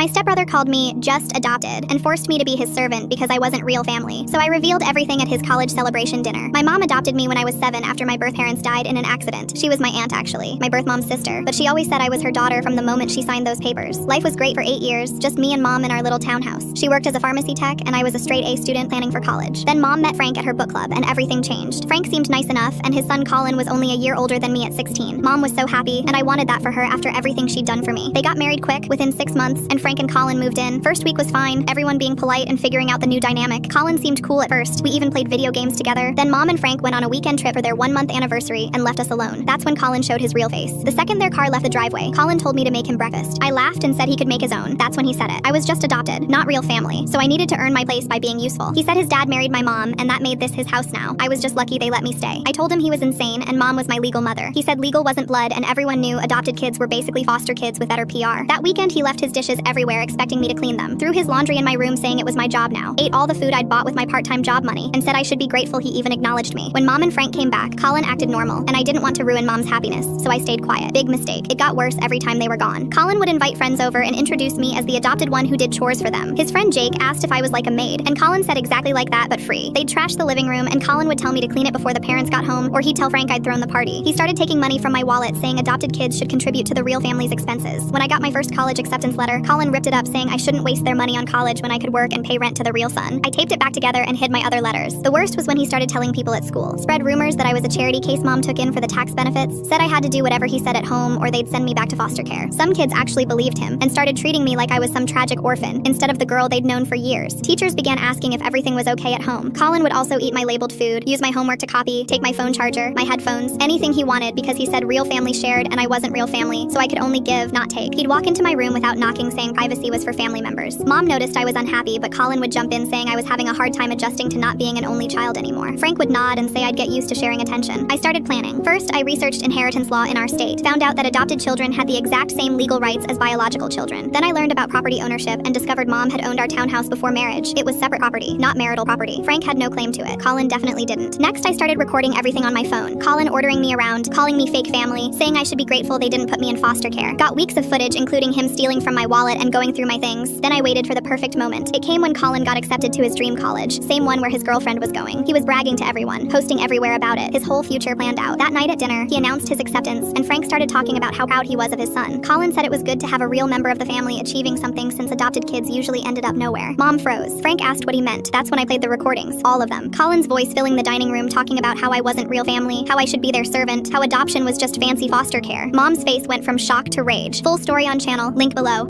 My stepbrother called me just adopted and forced me to be his servant because I wasn't real family, so I revealed everything at his college celebration dinner. My mom adopted me when I was 7 after my birth parents died in an accident. She was my aunt actually, my birth mom's sister, but she always said I was her daughter from the moment she signed those papers. Life was great for 8 years, just me and mom in our little townhouse. She worked as a pharmacy tech and I was a straight A student planning for college. Then mom met Frank at her book club and everything changed. Frank seemed nice enough and his son Colin was only a year older than me at 16. Mom was so happy and I wanted that for her after everything she'd done for me. They got married quick, within 6 months, and Frank and Colin moved in. First week was fine, everyone being polite and figuring out the new dynamic. Colin seemed cool at first. We even played video games together. Then mom and Frank went on a weekend trip for their 1-month anniversary and left us alone. That's when Colin showed his real face. The second their car left the driveway, Colin told me to make him breakfast. I laughed and said he could make his own. That's when he said it. I was just adopted, not real family, so I needed to earn my place by being useful. He said his dad married my mom and that made this his house now. I was just lucky they let me stay. I told him he was insane and mom was my legal mother. He said legal wasn't blood and everyone knew adopted kids were basically foster kids with better PR. That weekend he left his dishes everywhere expecting me to clean them. Threw his laundry in my room saying it was my job now. Ate all the food I'd bought with my part-time job money and said I should be grateful he even acknowledged me. When mom and Frank came back, Colin acted normal and I didn't want to ruin mom's happiness, so I stayed quiet. Big mistake. It got worse every time they were gone. Colin would invite friends over and introduce me as the adopted one who did chores for them. His friend Jake asked if I was like a maid, and Colin said exactly like that but free. They'd trash the living room and Colin would tell me to clean it before the parents got home, or he'd tell Frank I'd thrown the party. He started taking money from my wallet saying adopted kids should contribute to the real family's expenses. When I got my first college acceptance letter, Colin ripped it up saying I shouldn't waste their money on college when I could work and pay rent to the real son. I taped it back together and hid my other letters. The worst was when he started telling people at school. Spread rumors that I was a charity case mom took in for the tax benefits, said I had to do whatever he said at home or they'd send me back to foster care. Some kids actually believed him and started treating me like I was some tragic orphan instead of the girl they'd known for years. Teachers began asking if everything was okay at home. Colin would also eat my labeled food, use my homework to copy, take my phone charger, my headphones, anything he wanted because he said real family shared and I wasn't real family, so I could only give, not take. He'd walk into my room without knocking saying privacy was for family members. Mom noticed I was unhappy, but Colin would jump in saying I was having a hard time adjusting to not being an only child anymore. Frank would nod and say I'd get used to sharing attention. I started planning. First, I researched inheritance law in our state, found out that adopted children had the exact same legal rights as biological children. Then I learned about property ownership and discovered mom had owned our townhouse before marriage. It was separate property, not marital property. Frank had no claim to it. Colin definitely didn't. Next, I started recording everything on my phone. Colin ordering me around, calling me fake family, saying I should be grateful they didn't put me in foster care. Got weeks of footage including him stealing from my wallet and going through my things. Then I waited for the perfect moment. It came when Colin got accepted to his dream college, same one where his girlfriend was going. He was bragging to everyone, posting everywhere about it, his whole future planned out. That night at dinner, he announced his acceptance, and Frank started talking about how proud he was of his son. Colin said it was good to have a real member of the family achieving something since adopted kids usually ended up nowhere. Mom froze. Frank asked what he meant. That's when I played the recordings, all of them. Colin's voice filling the dining room talking about how I wasn't real family, how I should be their servant, how adoption was just fancy foster care. Mom's face went from shock to rage. Full story on channel, link below.